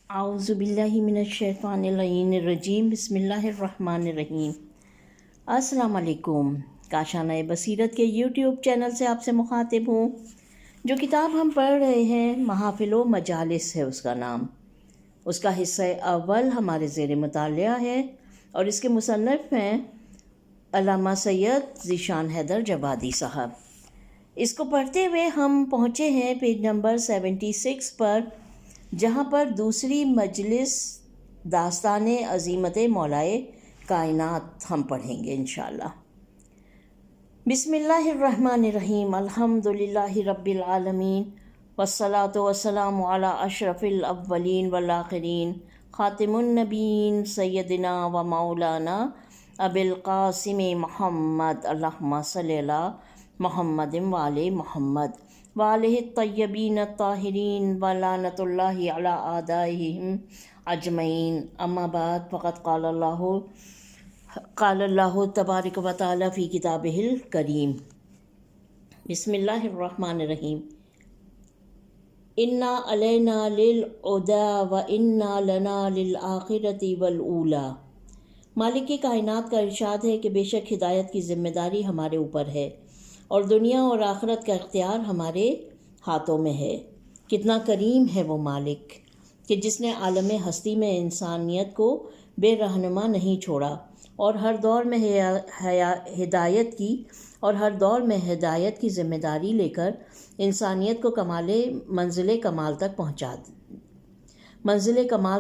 اعوذ باللہ من الشیطان الرجیم بسم اللہ الرحمن الرحیم۔ السلام علیکم۔ کاشانہ بصیرت کے یوٹیوب چینل سے آپ سے مخاطب ہوں۔ جو کتاب ہم پڑھ رہے ہیں محافل و مجالس ہے اس کا نام، اس کا حصہ اول ہمارے زیر مطالعہ ہے اور اس کے مصنف ہیں علامہ سید ذیشان حیدر جوادی صاحب۔ اس کو پڑھتے ہوئے ہم پہنچے ہیں پیج نمبر 76 پر، جہاں پر دوسری مجلس داستان عظیمت مولائے کائنات ہم پڑھیں گے انشاءاللہ۔ بسم اللہ الرحمن الرحیم۔ الحمدللہ رب العالمین والصلاة والسلام علی اشرف الاولین والآخرین خاتم النبیین سیدنا و مولانا ابی القاسم محمد، اللہم صلی علی محمد وآل محمد وآلہ الطیبین الطاہرین ولعنۃ اللہ علی اعدائہم اجمعین۔ اما بعد، فقد قال اللہ تبارک و تعالی فی کتابہ الکریم۔ بسم اللہ الرحمن الرحیم۔ انا علینا للہدی و انا لنا للآخرۃ والأولی۔ مالک کائنات کا ارشاد ہے کہ بے شک ہدایت کی ذمہ داری ہمارے اوپر ہے اور دنیا اور آخرت کا اختیار ہمارے ہاتھوں میں ہے۔ کتنا کریم ہے وہ مالک کہ جس نے عالم ہستی میں انسانیت کو بے رہنما نہیں چھوڑا اور ہر دور میں ہدایت کی ذمہ داری لے کر انسانیت کو منزل کمال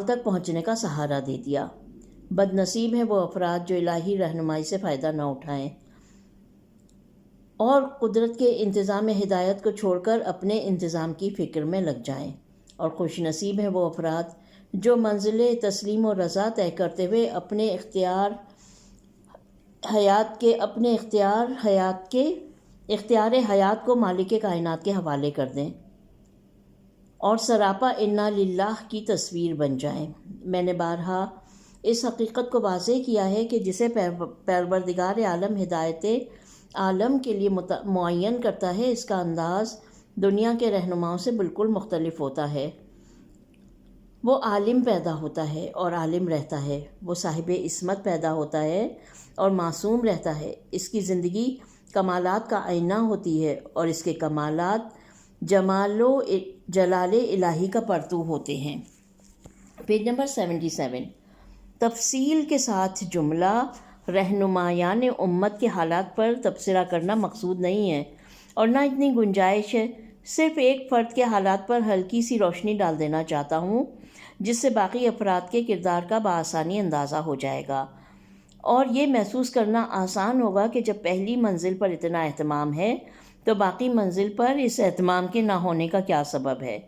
تک پہنچنے کا سہارا دے دیا۔ بد نصیب ہیں وہ افراد جو الہی رہنمائی سے فائدہ نہ اٹھائیں اور قدرت کے انتظام ہدایت کو چھوڑ کر اپنے انتظام کی فکر میں لگ جائیں، اور خوش نصیب ہیں وہ افراد جو منزل تسلیم و رضا طے کرتے ہوئے اپنے اختیار حیات کو مالک کائنات کے حوالے کر دیں اور سراپا انا للہ کی تصویر بن جائیں۔ میں نے بارہا اس حقیقت کو واضح کیا ہے کہ جسے پروردگار عالم ہدایت عالم کے لیے معین کرتا ہے، اس کا انداز دنیا کے رہنماؤں سے بالکل مختلف ہوتا ہے۔ وہ عالم پیدا ہوتا ہے اور عالم رہتا ہے، وہ صاحب عصمت پیدا ہوتا ہے اور معصوم رہتا ہے۔ اس کی زندگی کمالات کا آئینہ ہوتی ہے اور اس کے کمالات جمال و جلال الہی کا پرتو ہوتے ہیں۔ Page number 77۔ تفصیل کے ساتھ جملہ رہنمایان امت کے حالات پر تبصرہ کرنا مقصود نہیں ہے اور نہ اتنی گنجائش ہے۔ صرف ایک فرد کے حالات پر ہلکی سی روشنی ڈال دینا چاہتا ہوں جس سے باقی افراد کے کردار کا بآسانی اندازہ ہو جائے گا اور یہ محسوس کرنا آسان ہوگا کہ جب پہلی منزل پر اتنا اہتمام ہے تو باقی منزل پر اس اہتمام کے نہ ہونے کا کیا سبب ہے۔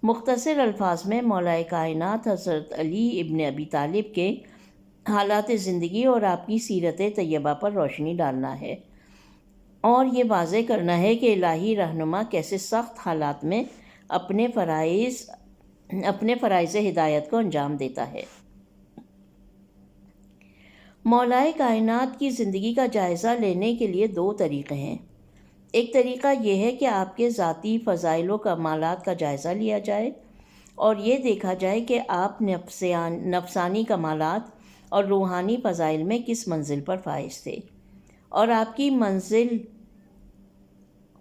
مختصر الفاظ میں مولائے کائنات حضرت علی ابن ابی طالب کے حالات زندگی اور آپ کی سیرت طیبہ پر روشنی ڈالنا ہے اور یہ واضح کرنا ہے کہ الہی رہنما کیسے سخت حالات میں اپنے فرائض ہدایت کو انجام دیتا ہے۔ مولائے کائنات کی زندگی کا جائزہ لینے کے لیے دو طریقے ہیں۔ ایک طریقہ یہ ہے کہ آپ کے ذاتی فضائل و کمالات کا جائزہ لیا جائے اور یہ دیکھا جائے کہ آپ نفسانی کمالات اور روحانی فضائل میں کس منزل پر فائز تھے اور آپ کی منزل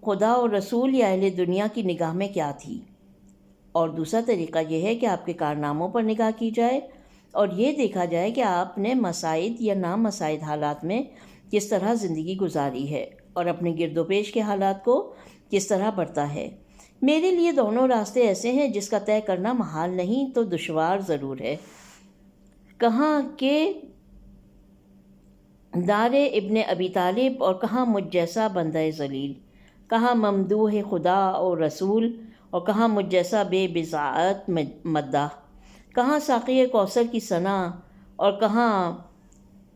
خدا اور رسول یا اہل دنیا کی نگاہ میں کیا تھی۔ اور دوسرا طریقہ یہ ہے کہ آپ کے کارناموں پر نگاہ کی جائے اور یہ دیکھا جائے کہ آپ نے مساعد یا نامساعد حالات میں کس طرح زندگی گزاری ہے اور اپنے گرد و پیش کے حالات کو کس طرح برتا ہے۔ میرے لیے دونوں راستے ایسے ہیں جس کا طے کرنا محال نہیں تو دشوار ضرور ہے۔ کہاں کہ دار ابن ابی طالب اور کہاں مجھ جیسا بندہ ذلیل، کہاں ممدوح خدا اور رسول اور کہاں مجھ جیسا بے بضاعت مداح، کہاں ساقی کوثر کی ثنا اور کہاں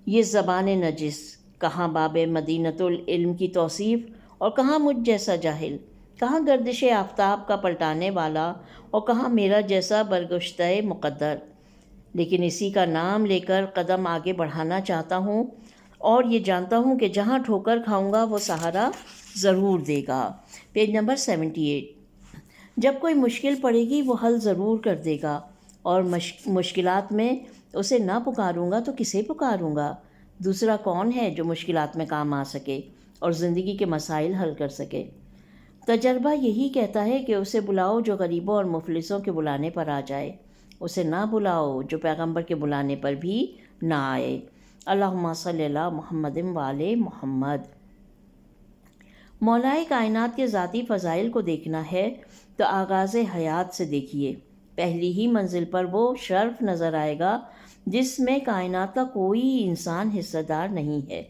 یہ زبان نجس، کہاں باب مدینۃ العلم کی توصیف اور کہاں مجھ جیسا جاہل، کہاں گردش آفتاب کا پلٹانے والا اور کہاں میرا جیسا برگشتہ مقدر۔ لیکن اسی کا نام لے کر قدم آگے بڑھانا چاہتا ہوں اور یہ جانتا ہوں کہ جہاں ٹھوکر کھاؤں گا وہ سہارا ضرور دے گا۔ Page number 78۔ جب کوئی مشکل پڑے گی وہ حل ضرور کر دے گا اور مشکلات میں اسے نہ پکاروں گا تو کسے پکاروں گا؟ دوسرا کون ہے جو مشکلات میں کام آ سکے اور زندگی کے مسائل حل کر سکے؟ تجربہ یہی کہتا ہے کہ اسے بلاؤ جو غریبوں اور مفلسوں کے بلانے پر آ جائے، اسے نہ بلاؤ جو پیغمبر کے بلانے پر بھی نہ آئے۔ اللہم صلی اللہ محمد وآل محمد۔ مولائے کائنات کے ذاتی فضائل کو دیکھنا ہے تو آغاز حیات سے دیکھیے۔ پہلی ہی منزل پر وہ شرف نظر آئے گا جس میں کائنات کا کوئی انسان حصہ دار نہیں ہے،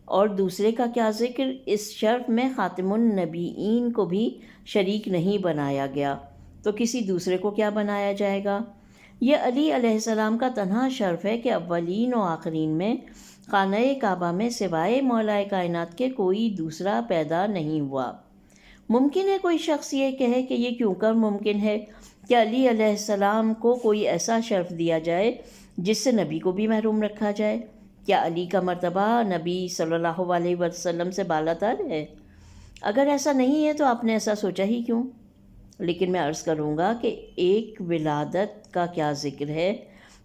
اور دوسرے کا کیا ذکر، اس شرف میں خاتم النبیین کو بھی شریک نہیں بنایا گیا، تو کسی دوسرے کو کیا بنایا جائے گا؟ یہ علی علیہ السلام کا تنہا شرف ہے کہ اولین و آخرین میں خانہ کعبہ میں سوائے مولائے کائنات کے کوئی دوسرا پیدا نہیں ہوا۔ ممکن ہے کوئی شخص یہ کہے کہ یہ کیوں کر ممکن ہے کہ علی علیہ السلام کو کوئی ایسا شرف دیا جائے جس سے نبی کو بھی محروم رکھا جائے؟ کیا علی کا مرتبہ نبی صلی اللہ علیہ وسلم سے بالا تر ہے؟ اگر ایسا نہیں ہے تو آپ نے ایسا سوچا ہی کیوں؟ لیکن میں عرض کروں گا کہ ایک ولادت کا کیا ذکر ہے،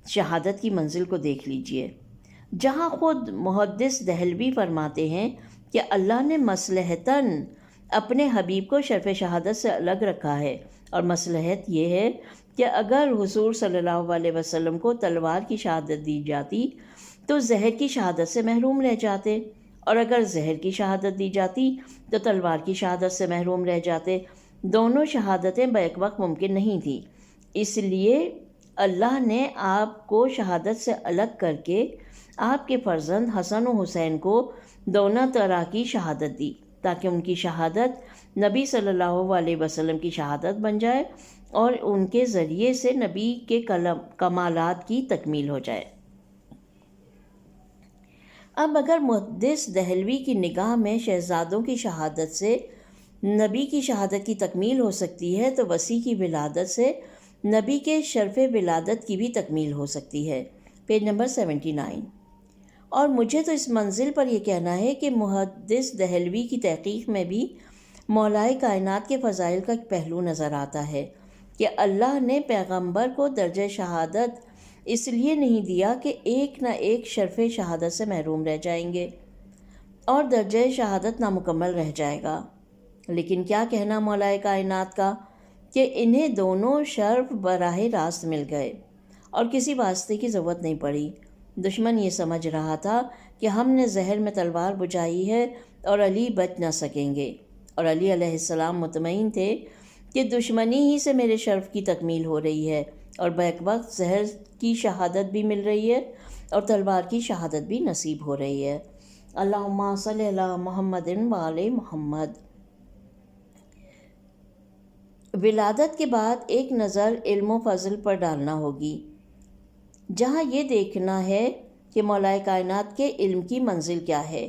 شہادت کی منزل کو دیکھ لیجئے، جہاں خود محدث دہلوی فرماتے ہیں کہ اللہ نے مصلحتاً اپنے حبیب کو شرف شہادت سے الگ رکھا ہے، اور مصلحت یہ ہے کہ اگر حضور صلی اللہ علیہ وسلم کو تلوار کی شہادت دی جاتی تو زہر کی شہادت سے محروم رہ جاتے، اور اگر زہر کی شہادت دی جاتی تو تلوار کی شہادت سے محروم رہ جاتے۔ دونوں شہادتیں بیک وقت ممکن نہیں تھیں، اس لیے اللہ نے آپ کو شہادت سے الگ کر کے آپ کے فرزند حسن و حسین کو دونوں طرح کی شہادت دی، تاکہ ان کی شہادت نبی صلی اللہ علیہ وسلم کی شہادت بن جائے اور ان کے ذریعے سے نبی کے کمالات کی تکمیل ہو جائے۔ اب اگر محدث دہلوی کی نگاہ میں شہزادوں کی شہادت سے نبی کی شہادت کی تکمیل ہو سکتی ہے تو وسیع کی ولادت سے نبی کے شرف ولادت کی بھی تکمیل ہو سکتی ہے۔ Page number 79۔ اور مجھے تو اس منزل پر یہ کہنا ہے کہ محدث دہلوی کی تحقیق میں بھی مولائے کائنات کے فضائل کا ایک پہلو نظر آتا ہے کہ اللہ نے پیغمبر کو درجہ شہادت اس لیے نہیں دیا کہ ایک نہ ایک شرف شہادت سے محروم رہ جائیں گے اور درجہ شہادت نامکمل رہ جائے گا، لیکن کیا کہنا مولائے کائنات کا کہ انہیں دونوں شرف براہ راست مل گئے اور کسی واسطے کی ضرورت نہیں پڑی۔ دشمن یہ سمجھ رہا تھا کہ ہم نے زہر میں تلوار بجھائی ہے اور علی بچ نہ سکیں گے، اور علی علیہ السلام مطمئن تھے کہ دشمنی ہی سے میرے شرف کی تکمیل ہو رہی ہے، اور بیک وقت زہر کی شہادت بھی مل رہی ہے اور تلوار کی شہادت بھی نصیب ہو رہی ہے۔ اللہم صلی اللہ محمد وآل محمد۔ ولادت کے بعد ایک نظر علم و فضل پر ڈالنا ہوگی، جہاں یہ دیکھنا ہے کہ مولائے کائنات کے علم کی منزل کیا ہے۔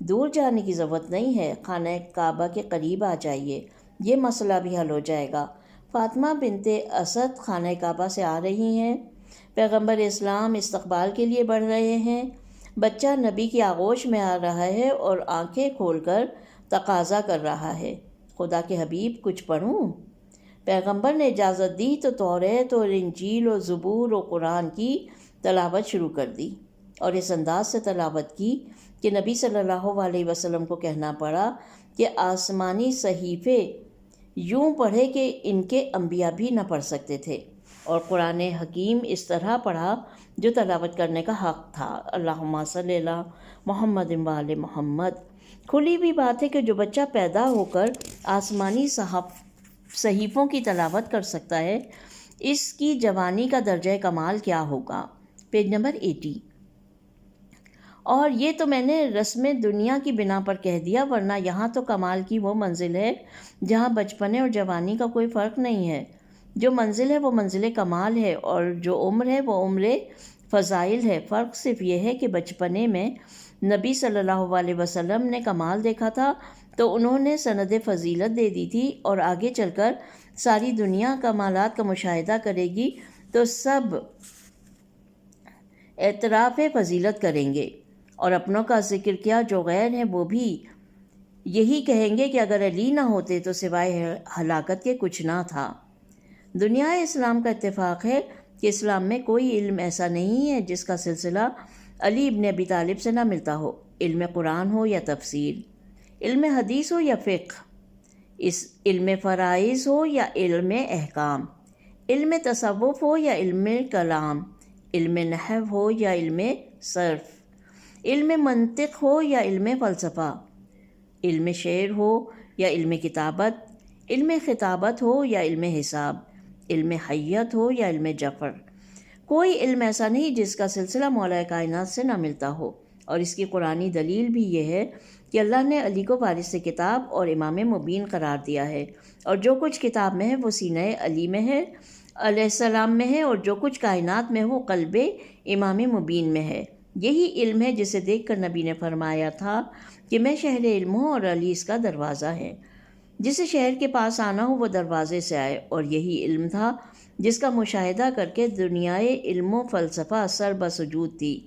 دور جانے کی ضرورت نہیں ہے، خانہ کعبہ کے قریب آ جائیے، یہ مسئلہ بھی حل ہو جائے گا۔ فاطمہ بنت اسد خانہ کعبہ سے آ رہی ہیں، پیغمبر اسلام استقبال کے لیے بڑھ رہے ہیں، بچہ نبی کی آغوش میں آ رہا ہے اور آنکھیں کھول کر تقاضا کر رہا ہے، خدا کے حبیب کچھ پڑھوں؟ پیغمبر نے اجازت دی تو توریت اور انجیل اور زبور اور قرآن کی تلاوت شروع کر دی، اور اس انداز سے تلاوت کی کہ نبی صلی اللہ علیہ وسلم کو کہنا پڑا کہ آسمانی صحیفے یوں پڑھے کہ ان کے انبیاء بھی نہ پڑھ سکتے تھے، اور قرآن حکیم اس طرح پڑھا جو تلاوت کرنے کا حق تھا۔ اللہم صلی اللہ محمد وآل محمد۔ کھلی بھی بات ہے کہ جو بچہ پیدا ہو کر آسمانی صحیفوں کی تلاوت کر سکتا ہے، اس کی جوانی کا درجہ کمال کیا ہوگا۔ Page number 80۔ اور یہ تو میں نے رسم دنیا کی بنا پر کہہ دیا، ورنہ یہاں تو کمال کی وہ منزل ہے جہاں بچپنے اور جوانی کا کوئی فرق نہیں ہے۔ جو منزل ہے وہ منزل کمال ہے، اور جو عمر ہے وہ عمر فضائل ہے۔ فرق صرف یہ ہے کہ بچپنے میں نبی صلی اللہ علیہ وسلم نے کمال دیکھا تھا تو انہوں نے سند فضیلت دے دی تھی، اور آگے چل کر ساری دنیا کمالات کا مشاہدہ کرے گی تو سب اعتراف فضیلت کریں گے، اور اپنوں کا ذکر کیا جو غیر ہیں وہ بھی یہی کہیں گے کہ اگر علی نہ ہوتے تو سوائے ہلاکت کے کچھ نہ تھا۔ دنیا اسلام کا اتفاق ہے کہ اسلام میں کوئی علم ایسا نہیں ہے جس کا سلسلہ علی ابن ابی طالب سے نہ ملتا ہو، علم قرآن ہو یا تفسیر، علم حدیث ہو یا فقہ، اس علم فرائض ہو یا علم احکام، علم تصوف ہو یا علم کلام، علم نحو ہو یا علم صرف، علم منطق ہو یا علم فلسفہ، علم شعر ہو یا علم کتابت، علم خطابت ہو یا علم حساب، علم حیت ہو یا علم جفر، کوئی علم ایسا نہیں جس کا سلسلہ مولا کائنات سے نہ ملتا ہو۔ اور اس کی قرآنی دلیل بھی یہ ہے کہ اللہ نے علی کو وارث کتاب اور امام مبین قرار دیا ہے، اور جو کچھ کتاب میں ہے وہ سینہ علی میں ہے علیہ السلام میں ہے، اور جو کچھ کائنات میں وہ قلب امام مبین میں ہے۔ یہی علم ہے جسے دیکھ کر نبی نے فرمایا تھا کہ میں شہر علم ہوں اور علی اس کا دروازہ ہے، جسے شہر کے پاس آنا ہو وہ دروازے سے آئے۔ اور یہی علم تھا جس کا مشاہدہ کر کے دنیائے علم و فلسفہ سر بسجود تھی،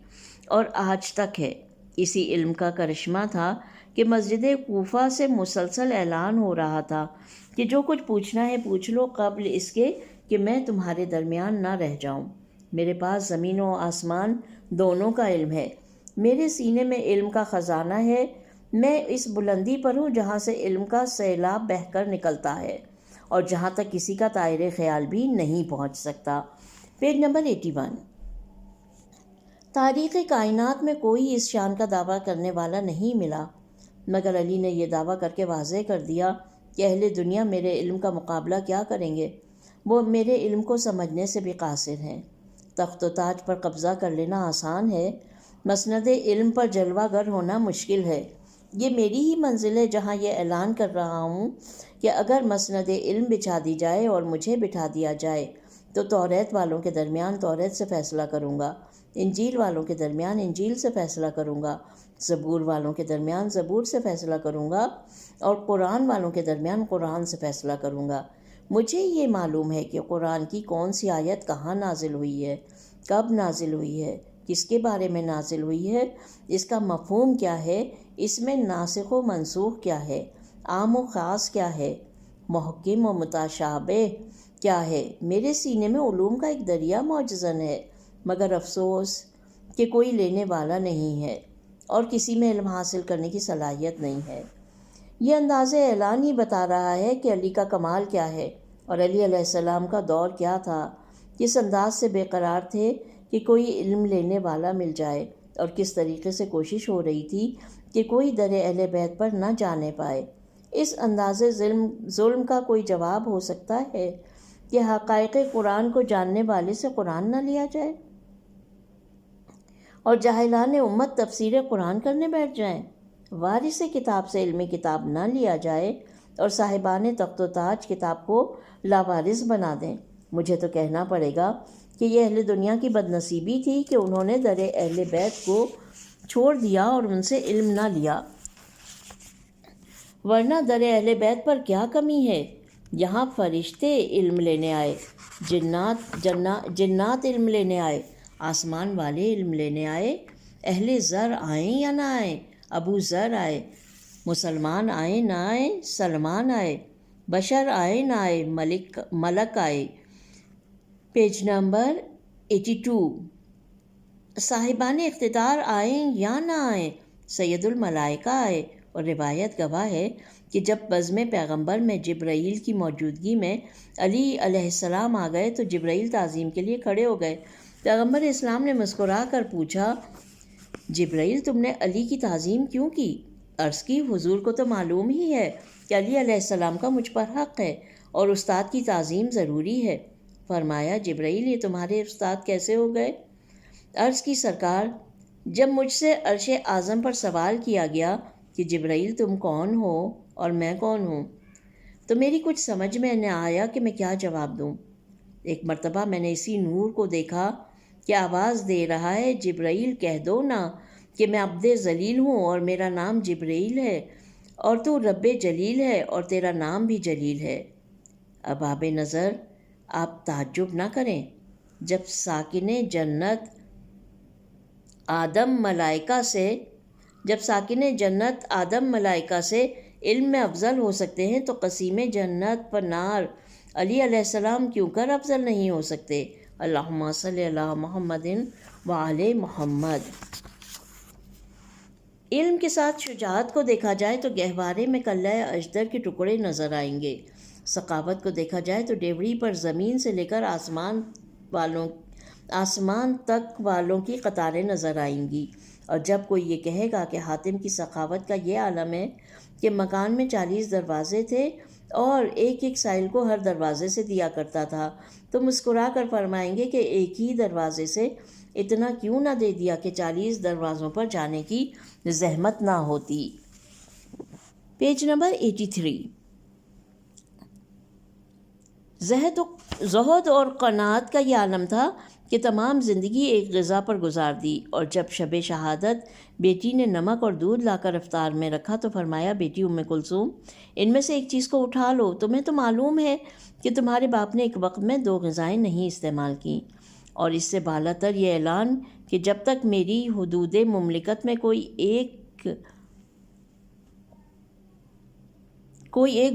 اور آج تک ہے۔ اسی علم کا کرشمہ تھا کہ مسجد کوفہ سے مسلسل اعلان ہو رہا تھا کہ جو کچھ پوچھنا ہے پوچھ لو، قبل اس کے کہ میں تمہارے درمیان نہ رہ جاؤں۔ میرے پاس زمین و آسمان دونوں کا علم ہے، میرے سینے میں علم کا خزانہ ہے، میں اس بلندی پر ہوں جہاں سے علم کا سیلاب بہہ کر نکلتا ہے، اور جہاں تک کسی کا دائرۂ خیال بھی نہیں پہنچ سکتا۔ Page number 81۔ تاریخ کائنات میں کوئی اس شان کا دعویٰ کرنے والا نہیں ملا، مگر علی نے یہ دعویٰ کر کے واضح کر دیا کہ اہل دنیا میرے علم کا مقابلہ کیا کریں گے، وہ میرے علم کو سمجھنے سے بھی قاصر ہیں۔ تخت و تاج پر قبضہ کر لینا آسان ہے، مسند علم پر جلوہ گر ہونا مشکل ہے۔ یہ میری ہی منزل ہے جہاں یہ اعلان کر رہا ہوں کہ اگر مسند علم بچھا دی جائے اور مجھے بٹھا دیا جائے تو توریت والوں کے درمیان توریت سے فیصلہ کروں گا، انجیل والوں کے درمیان انجیل سے فیصلہ کروں گا، زبور والوں کے درمیان زبور سے فیصلہ کروں گا، اور قرآن والوں کے درمیان قرآن سے فیصلہ کروں گا۔ مجھے یہ معلوم ہے کہ قرآن کی کون سی آیت کہاں نازل ہوئی ہے، کب نازل ہوئی ہے، کس کے بارے میں نازل ہوئی ہے، اس کا مفہوم کیا ہے، اس میں ناسخ و منسوخ کیا ہے، عام و خاص کیا ہے، محکم و متشابہ کیا ہے۔ میرے سینے میں علوم کا ایک دریا موجزن ہے، مگر افسوس کہ کوئی لینے والا نہیں ہے اور کسی میں علم حاصل کرنے کی صلاحیت نہیں ہے۔ یہ انداز اعلان ہی بتا رہا ہے کہ علی کا کمال کیا ہے اور علی علیہ السلام کا دور کیا تھا، کس انداز سے بے قرار تھے کہ کوئی علم لینے والا مل جائے، اور کس طریقے سے کوشش ہو رہی تھی کہ کوئی در اہل بیت پر نہ جانے پائے۔ اس انداز ظلم کا کوئی جواب ہو سکتا ہے کہ حقائق قرآن کو جاننے والے سے قرآن نہ لیا جائے اور جاہلان امت تفسیر قرآن کرنے بیٹھ جائیں، وارث کتاب سے علم کتاب نہ لیا جائے اور صاحبان تخت و تاج کتاب کو لاوارث بنا دیں۔ مجھے تو کہنا پڑے گا کہ یہ اہل دنیا کی بد نصیبی تھی کہ انہوں نے در اہل بیت کو چھوڑ دیا اور ان سے علم نہ لیا، ورنہ در اہل بیت پر کیا کمی ہے؟ یہاں فرشتے علم لینے آئے، جنات علم لینے آئے، آسمان والے علم لینے آئے، اہل زر آئیں یا نہ آئیں، ابو ذر آئے، مسلمان آئیں نہ آئیں، سلمان آئے، بشر آئے نہ آئے، ملک آئے۔ Page number 82۔ صاحبان اقتدار آئیں یا نہ آئیں، سید الملائکہ آئے، اور روایت گواہ ہے کہ جب بزم پیغمبر میں جبرائیل کی موجودگی میں علی علیہ السلام آ گئے تو جبرائیل تعظیم کے لیے کھڑے ہو گئے۔ پیغمبر اسلام نے مسکرا کر پوچھا، جبرائیل تم نے علی کی تعظیم کیوں کی؟ عرض کی، حضور کو تو معلوم ہی ہے کہ علی علیہ السلام کا مجھ پر حق ہے اور استاد کی تعظیم ضروری ہے۔ فرمایا، جبرائیل یہ تمہارے استاد کیسے ہو گئے؟ عرض کی، سرکار جب مجھ سے عرش اعظم پر سوال کیا گیا کہ جبرائیل تم کون ہو اور میں کون ہوں، تو میری کچھ سمجھ میں نہ آیا کہ میں کیا جواب دوں۔ ایک مرتبہ میں نے اسی نور کو دیکھا کہ آواز دے رہا ہے، جبرائیل کہہ دو نا کہ میں عبد ذلیل ہوں اور میرا نام جبرائیل ہے، اور تو رب جلیل ہے اور تیرا نام بھی جلیل ہے۔ اب آب نظر آپ تعجب نہ کریں، جب ساکن جنت آدم ملائکہ سے علم میں افضل ہو سکتے ہیں تو قسیم جنت پر نار علی علیہ السلام کیوں کر افضل نہیں ہو سکتے؟ اللہم صلی علی محمد وعلی محمد۔ علم کے ساتھ شجاعت کو دیکھا جائے تو گہوارے میں کلہ اجدر کے ٹکڑے نظر آئیں گے۔ سخاوت کو دیکھا جائے تو ڈیوڑی پر زمین سے لے کر آسمان تک والوں کی قطاریں نظر آئیں گی۔ اور جب کوئی یہ کہے گا کہ حاتم کی سخاوت کا یہ عالم ہے کہ مکان میں 40 دروازے تھے اور ایک ایک سائل کو ہر دروازے سے دیا کرتا تھا، تو مسکرا کر فرمائیں گے کہ ایک ہی دروازے سے اتنا کیوں نہ دے دیا کہ 40 دروازوں پر جانے کی زحمت نہ ہوتی۔ Page number 83۔ زہد اور قناعت کا یہ عالم تھا کہ تمام زندگی ایک غذا پر گزار دی، اور جب شب شہادت بیٹی نے نمک اور دودھ لا کر افطار میں رکھا تو فرمایا، بیٹی ام کلثوم، ان میں سے ایک چیز کو اٹھا لو، تمہیں تو معلوم ہے کہ تمہارے باپ نے ایک وقت میں 2 غذائیں نہیں استعمال کیں۔ اور اس سے بالا تر یہ اعلان کہ جب تک میری حدود مملکت میں کوئی ایک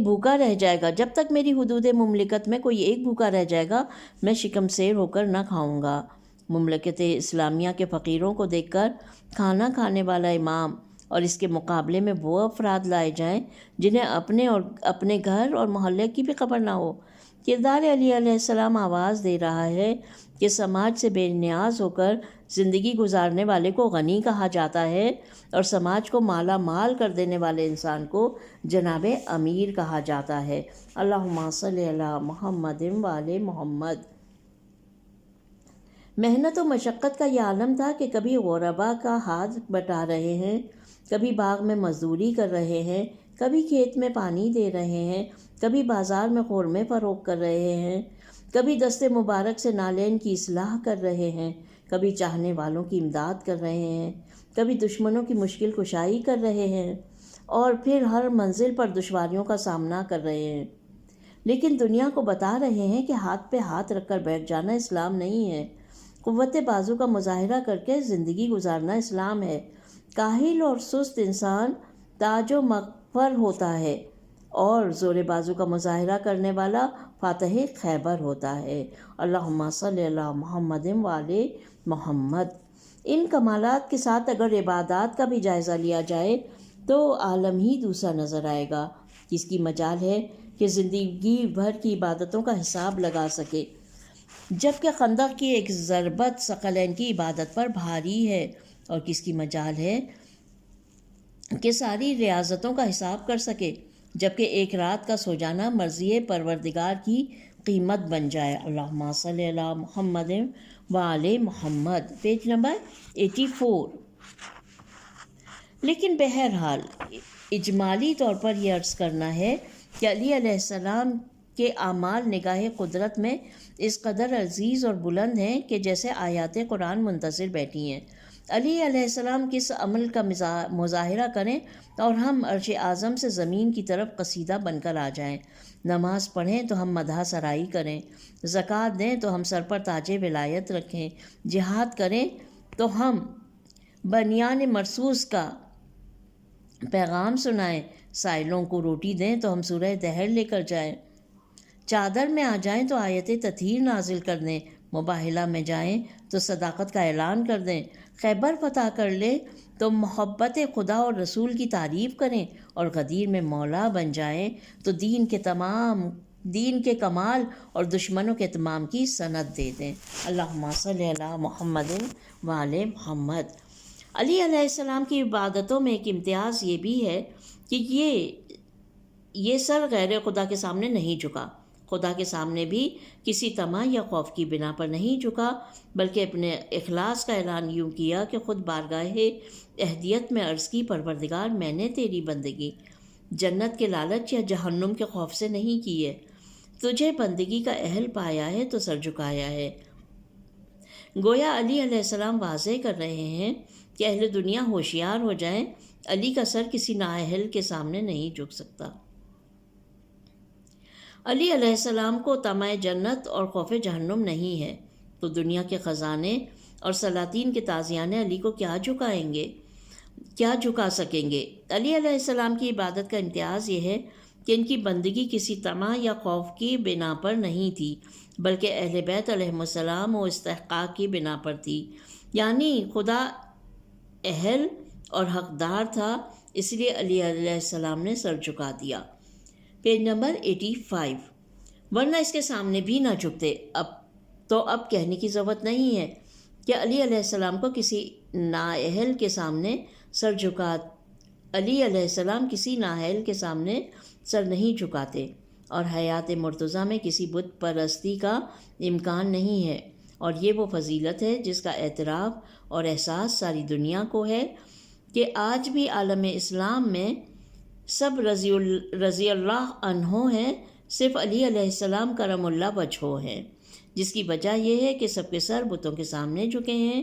بھوکا رہ جائے گا، جب تک میری حدود مملکت میں کوئی ایک بھوکا رہ جائے گا، میں شکم سیر ہو کر نہ کھاؤں گا۔ مملکت اسلامیہ کے فقیروں کو دیکھ کر کھانا کھانے والا امام اور اس کے مقابلے میں وہ افراد لائے جائیں جنہیں اپنے اور اپنے گھر اور محلے کی بھی خبر نہ ہو۔ کردار علی علیہ السلام آواز دے رہا ہے کہ سماج سے بے نیاز ہو کر زندگی گزارنے والے کو غنی کہا جاتا ہے، اور سماج کو مالا مال کر دینے والے انسان کو جناب امیر کہا جاتا ہے۔ اللہم صلی علی محمد وعلی محمد۔ محنت و مشقت کا یہ عالم تھا کہ کبھی غربا کا ہاتھ بٹا رہے ہیں، کبھی باغ میں مزدوری کر رہے ہیں، کبھی کھیت میں پانی دے رہے ہیں، کبھی بازار میں قورمے فروخت کر رہے ہیں، کبھی دست مبارک سے نالین کی اصلاح کر رہے ہیں، کبھی چاہنے والوں کی امداد کر رہے ہیں، کبھی دشمنوں کی مشکل کشائی کر رہے ہیں، اور پھر ہر منزل پر دشواریوں کا سامنا کر رہے ہیں۔ لیکن دنیا کو بتا رہے ہیں کہ ہاتھ پہ ہاتھ رکھ کر بیٹھ جانا اسلام نہیں ہے، قوت بازو کا مظاہرہ کر کے زندگی گزارنا اسلام ہے۔ کاہل اور سست انسان تاج و مغفر ہوتا ہے، اور زور بازو کا مظاہرہ کرنے والا فاتح خیبر ہوتا ہے۔ اللہم صلی علی محمد وعلی محمد۔ ان کمالات کے ساتھ اگر عبادات کا بھی جائزہ لیا جائے تو عالم ہی دوسرا نظر آئے گا۔ کس کی مجال ہے کہ زندگی بھر کی عبادتوں کا حساب لگا سکے، جبکہ خندق کی ایک ضربت ثقلین کی عبادت پر بھاری ہے، اور کس کی مجال ہے کہ ساری ریاضتوں کا حساب کر سکے، جبکہ ایک رات کا سو جانا مرضی پروردگار کی قیمت بن جائے۔ اللہم صلی علی محمد وعلی محمد۔ Page number 84۔ لیکن بہرحال اجمالی طور پر یہ عرض کرنا ہے کہ علی علیہ السلام کے اعمال نگاہ قدرت میں اس قدر عزیز اور بلند ہیں کہ جیسے آیات قرآن منتظر بیٹھی ہیں۔ علی علیہ السلام کس عمل کا مظاہرہ کریں اور ہم عرش اعظم سے زمین کی طرف قصیدہ بن کر آ جائیں، نماز پڑھیں تو ہم مدح سرائی کریں، زکوٰۃ دیں تو ہم سر پر تاج ولایت رکھیں، جہاد کریں تو ہم بنیان مرصوص کا پیغام سنائیں، سائلوں کو روٹی دیں تو ہم سورہ دہر لے کر جائیں، چادر میں آ جائیں تو آیت تطہیر نازل کر دیں، مباہلہ میں جائیں تو صداقت کا اعلان کر دیں، خیبر فتح کر لیں تو محبت خدا اور رسول کی تعریف کریں، اور غدیر میں مولا بن جائیں تو دین کے کمال اور دشمنوں کے اتمام کی سند دے دیں۔ اللہم صلی علی محمد وعلی محمد۔ علی علیہ السلام کی عبادتوں میں ایک امتیاز یہ بھی ہے کہ یہ سر غیر خدا کے سامنے نہیں جھکا، خدا کے سامنے بھی کسی طمع یا خوف کی بنا پر نہیں جھکا، بلکہ اپنے اخلاص کا اعلان یوں کیا کہ خود بارگاہ اہدیت میں عرض کی، پروردگار میں نے تیری بندگی جنت کے لالچ یا جہنم کے خوف سے نہیں کی ہے، تجھے بندگی کا اہل پایا ہے تو سر جھکایا ہے۔ گویا علی علیہ السلام واضح کر رہے ہیں کہ اہل دنیا ہوشیار ہو جائیں، علی کا سر کسی نااہل کے سامنے نہیں جھک سکتا۔ علی علیہ السلام کو طمع جنت اور خوف جہنم نہیں ہے، تو دنیا کے خزانے اور سلاطین کے تازیانے علی کو کیا جھکا سکیں گے؟ علی علیہ السلام کی عبادت کا امتیاز یہ ہے کہ ان کی بندگی کسی طمع یا خوف کی بنا پر نہیں تھی، بلکہ اہل بیت علیہم السلام و استحقاق کی بنا پر تھی، یعنی خدا اہل اور حقدار تھا، اس لیے علی علیہ السلام نے سر جھکا دیا۔ Page number 85۔ ورنہ اس کے سامنے بھی نہ جھکتے۔ اب کہنے کی ضرورت نہیں ہے کہ علی علیہ السلام کو کسی نااہل کے سامنے سر جھکا علی علیہ السلام کسی نااہل کے سامنے سر نہیں جھکاتے، اور حیات مرتضیٰ میں کسی بت پرستی کا امکان نہیں ہے، اور یہ وہ فضیلت ہے جس کا اعتراف اور احساس ساری دنیا کو ہے کہ آج بھی عالم اسلام میں سب رضی اللہ عنہ ہیں، صرف علی علیہ السلام کرم اللہ وجہہ ہیں، جس کی وجہ یہ ہے کہ سب کے سر بتوں کے سامنے جھکے ہیں،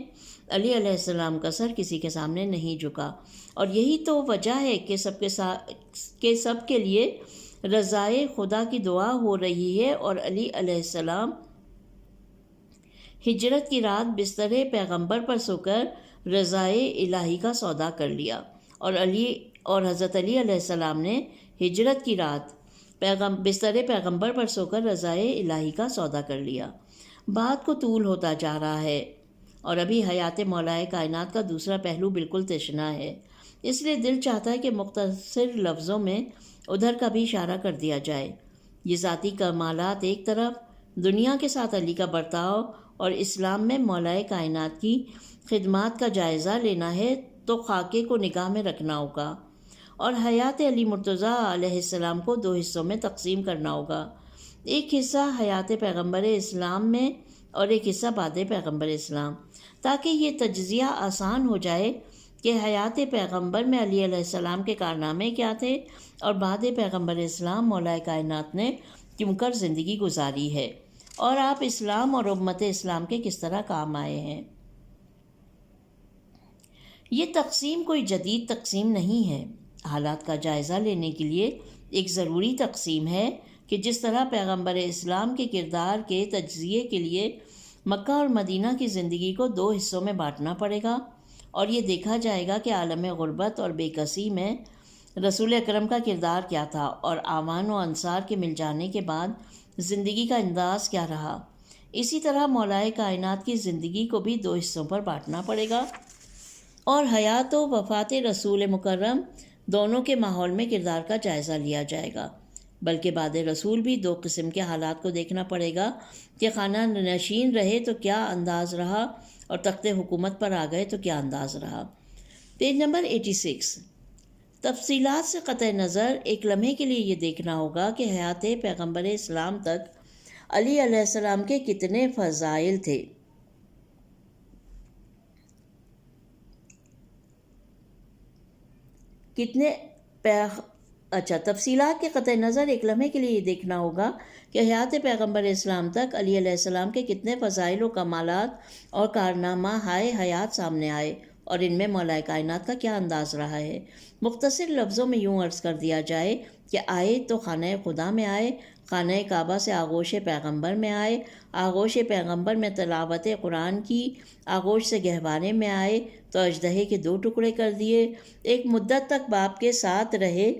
علی علیہ السلام کا سر کسی کے سامنے نہیں جھکا، اور یہی تو وجہ ہے کہ سب کے لیے رضائے خدا کی دعا ہو رہی ہے، اور علی علیہ السلام ہجرت کی رات بستر پیغمبر پر سو کر رضائے الہی کا سودا کر لیا، اور حضرت علی علیہ السلام نے ہجرت کی رات بستر پیغمبر پر سو کر رضائے الہی کا سودا کر لیا۔ بات کو طول ہوتا جا رہا ہے، اور ابھی حیات مولائے کائنات کا دوسرا پہلو بالکل تشنا ہے، اس لیے دل چاہتا ہے کہ مختصر لفظوں میں ادھر کا بھی اشارہ کر دیا جائے۔ یہ ذاتی کمالات ایک طرف، دنیا کے ساتھ علی کا برتاؤ، اور اسلام میں مولائے کائنات کی خدمات کا جائزہ لینا ہے تو خاکے کو نگاہ میں رکھنا ہوگا، اور حیات علی مرتضیٰ علیہ السلام کو دو حصوں میں تقسیم کرنا ہوگا، ایک حصہ حیات پیغمبر اسلام میں اور ایک حصہ بعد پیغمبر اسلام، تاکہ یہ تجزیہ آسان ہو جائے کہ حیات پیغمبر میں علی علیہ السلام کے کارنامے کیا تھے، اور بعد پیغمبر اسلام مولائے کائنات نے کیوں کر زندگی گزاری ہے، اور آپ اسلام اور امت اسلام کے کس طرح کام آئے ہیں۔ یہ تقسیم کوئی جدید تقسیم نہیں ہے، حالات کا جائزہ لینے کے لیے ایک ضروری تقسیم ہے کہ جس طرح پیغمبر اسلام کے کردار کے تجزیے کے لیے مکہ اور مدینہ کی زندگی کو دو حصوں میں بانٹنا پڑے گا، اور یہ دیکھا جائے گا کہ عالم غربت اور بے کسی میں رسول اکرم کا کردار کیا تھا، اور اعوان و انصار کے مل جانے کے بعد زندگی کا انداز کیا رہا۔ اسی طرح مولائے کائنات کی زندگی کو بھی دو حصوں پر بانٹنا پڑے گا، اور حیات و وفات رسول مکرم دونوں کے ماحول میں کردار کا جائزہ لیا جائے گا، بلکہ بعد رسول بھی دو قسم کے حالات کو دیکھنا پڑے گا کہ خانہ نشین رہے تو کیا انداز رہا، اور تخت حکومت پر آ گئے تو کیا انداز رہا۔ Page number 86۔ تفصیلات سے قطع نظر ایک لمحے کے لیے یہ دیکھنا ہوگا کہ حیات پیغمبر اسلام تک علی علیہ السلام کے کتنے فضائل تھے۔ تفصیلات کے قطع نظر ایک لمحے کے لیے یہ دیکھنا ہوگا کہ حیات پیغمبر اسلام تک علی علیہ السلام کے کتنے فضائل و کمالات اور کارنامہ حیات سامنے آئے، اور ان میں مولائے کائنات کا کیا انداز رہا ہے۔ مختصر لفظوں میں یوں عرض کر دیا جائے کہ آئے تو خانہ خدا میں آئے، خانہ کعبہ سے آغوش پیغمبر میں آئے، آغوش پیغمبر میں تلاوت قرآن کی، آغوش سے گہوارے میں آئے تو اژدہے کے دو ٹکڑے کر دیے، ایک مدت تک باپ کے ساتھ رہے،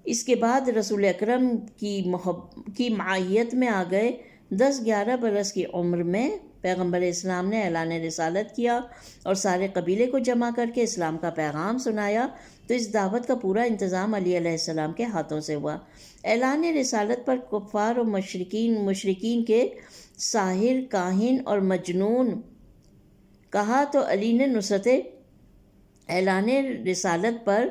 اس کے بعد رسول اکرم کی معیت میں آ گئے، 10-11 برس کی عمر میں پیغمبر اسلام نے اعلان رسالت کیا اور سارے قبیلے کو جمع کر کے اسلام کا پیغام سنایا، تو اس دعوت کا پورا انتظام علی علیہ السلام کے ہاتھوں سے ہوا۔ اعلان رسالت پر کفار و مشرکین کے ساحر، کاہن اور مجنون کہا تو علی نے نصرت اعلان رسالت پر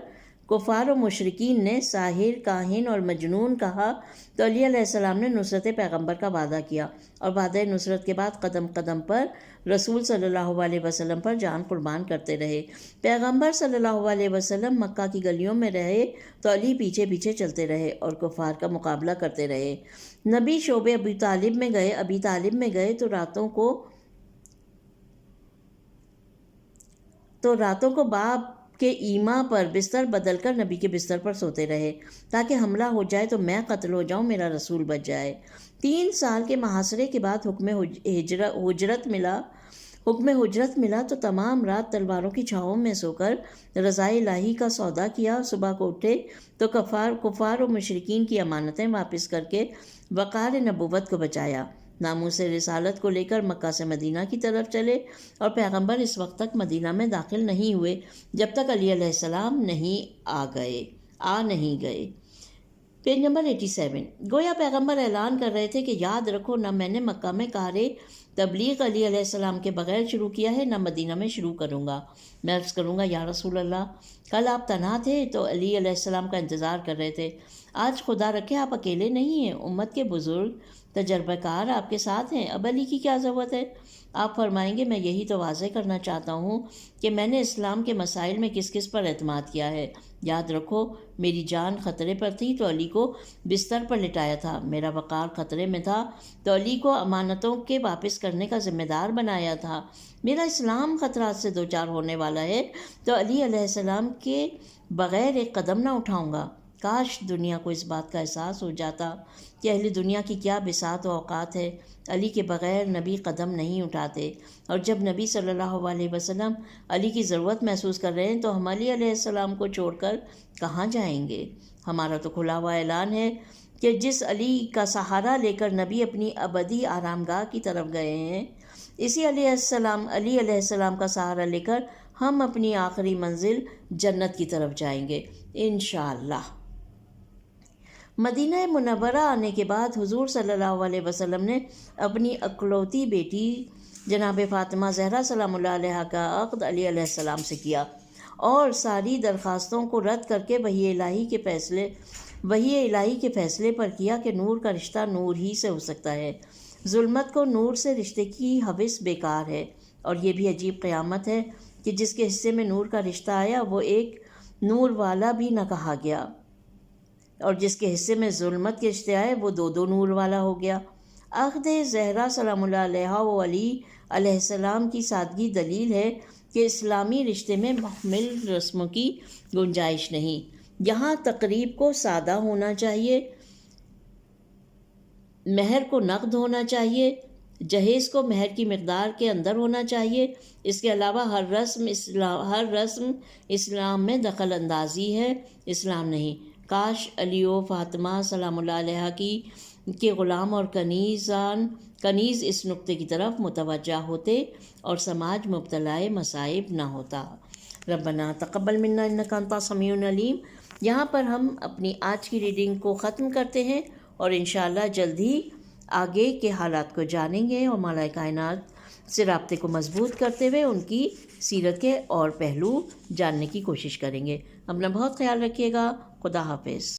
کفار و مشرکین نے ساحر، کاہن اور مجنون کہا تو علی علیہ السلام نے نصرت پیغمبر کا وعدہ کیا، اور وعدہ نصرت کے بعد قدم قدم پر رسول صلی اللہ علیہ وسلم پر جان قربان کرتے رہے۔ پیغمبر صلی اللہ علیہ وسلم مکہ کی گلیوں میں رہے تو علی پیچھے پیچھے چلتے رہے اور کفار کا مقابلہ کرتے رہے۔ نبی شعبے ابی طالب میں گئے تو راتوں کو باپ کے ایما پر بستر بدل کر نبی کے بستر پر سوتے رہے تاکہ حملہ ہو جائے تو میں قتل ہو جاؤں، میرا رسول بچ جائے۔ 3 سال کے محاصرے کے بعد حکم ہجرت ملا تو تمام رات تلواروں کی چھاؤں میں سو کر رضائے الہی کا سودا کیا، صبح کو اٹھے تو کفار و مشرکین کی امانتیں واپس کر کے وقار نبوت کو بچایا، ناموس رسالت کو لے کر مکہ سے مدینہ کی طرف چلے، اور پیغمبر اس وقت تک مدینہ میں داخل نہیں ہوئے جب تک علی علیہ السلام آ نہیں گئے۔ Page number 87۔ گویا پیغمبر اعلان کر رہے تھے کہ یاد رکھو، نہ میں نے مکہ میں کار تبلیغ علی علیہ السلام کے بغیر شروع کیا ہے، نہ مدینہ میں شروع کروں گا۔ میں عرض کروں گا یا رسول اللہ، کل آپ تنہا تھے تو علی علیہ السلام کا انتظار کر رہے تھے، آج خدا رکھے آپ اکیلے نہیں ہیں، امت کے بزرگ تجربہ کار آپ کے ساتھ ہیں، اب علی کی کیا ضرورت ہے؟ آپ فرمائیں گے میں یہی تو واضح کرنا چاہتا ہوں کہ میں نے اسلام کے مسائل میں کس کس پر اعتماد کیا ہے۔ یاد رکھو، میری جان خطرے پر تھی تو علی کو بستر پر لٹایا تھا، میرا وقار خطرے میں تھا تو علی کو امانتوں کے واپس کرنے کا ذمہ دار بنایا تھا، میرا اسلام خطرات سے دوچار ہونے والا ہے تو علی علیہ السلام کے بغیر ایک قدم نہ اٹھاؤں گا۔ کاش دنیا کو اس بات کا احساس ہو جاتا کہ اہل دنیا کی کیا بساط و اوقات ہے، علی کے بغیر نبی قدم نہیں اٹھاتے، اور جب نبی صلی اللہ علیہ وسلم علی کی ضرورت محسوس کر رہے ہیں تو ہم علی علیہ السلام کو چھوڑ کر کہاں جائیں گے؟ ہمارا تو کھلا ہوا اعلان ہے کہ جس علی کا سہارا لے کر نبی اپنی ابدی آرام گاہ کی طرف گئے ہیں، اسی علی علیہ السلام کا سہارا لے کر ہم اپنی آخری منزل جنت کی طرف جائیں گے انشاءاللہ۔ مدینہ منورہ آنے کے بعد حضور صلی اللہ علیہ وسلم نے اپنی اکلوتی بیٹی جناب فاطمہ زہرا سلام اللہ علیہا کا عقد علی علیہ السلام سے کیا، اور ساری درخواستوں کو رد کر کے وحی الہی کے فیصلے پر کیا کہ نور کا رشتہ نور ہی سے ہو سکتا ہے، ظلمت کو نور سے رشتے کی حوث بیکار ہے، اور یہ بھی عجیب قیامت ہے کہ جس کے حصے میں نور کا رشتہ آیا وہ ایک نور والا بھی نہ کہا گیا، اور جس کے حصے میں ظلمت کے رشتے آئے وہ دو نور والا ہو گیا۔ عقد زہرا سلام اللہ علیہا و علی علیہ السلام کی سادگی دلیل ہے کہ اسلامی رشتے میں محمل رسموں کی گنجائش نہیں۔ یہاں تقریب کو سادہ ہونا چاہیے، مہر کو نقد ہونا چاہیے، جہیز کو مہر کی مقدار کے اندر ہونا چاہیے، اس کے علاوہ ہر رسم اسلام میں دخل اندازی ہے، اسلام نہیں۔ کاش علی و فاطمہ سلام اللہ علیہ کے غلام اور کنیز اس نقطے کی طرف متوجہ ہوتے اور سماج مبتلا مصائب نہ ہوتا۔ ربنا تقبل منا انک انت السمیع العلیم۔ یہاں پر ہم اپنی آج کی ریڈنگ کو ختم کرتے ہیں اور انشاءاللہ جلد ہی آگے کے حالات کو جانیں گے اور مولا کائنات سے رابطے کو مضبوط کرتے ہوئے ان کی سیرت کے اور پہلو جاننے کی کوشش کریں گے۔ اپنا بہت خیال رکھیے گا۔ خدا حافظ۔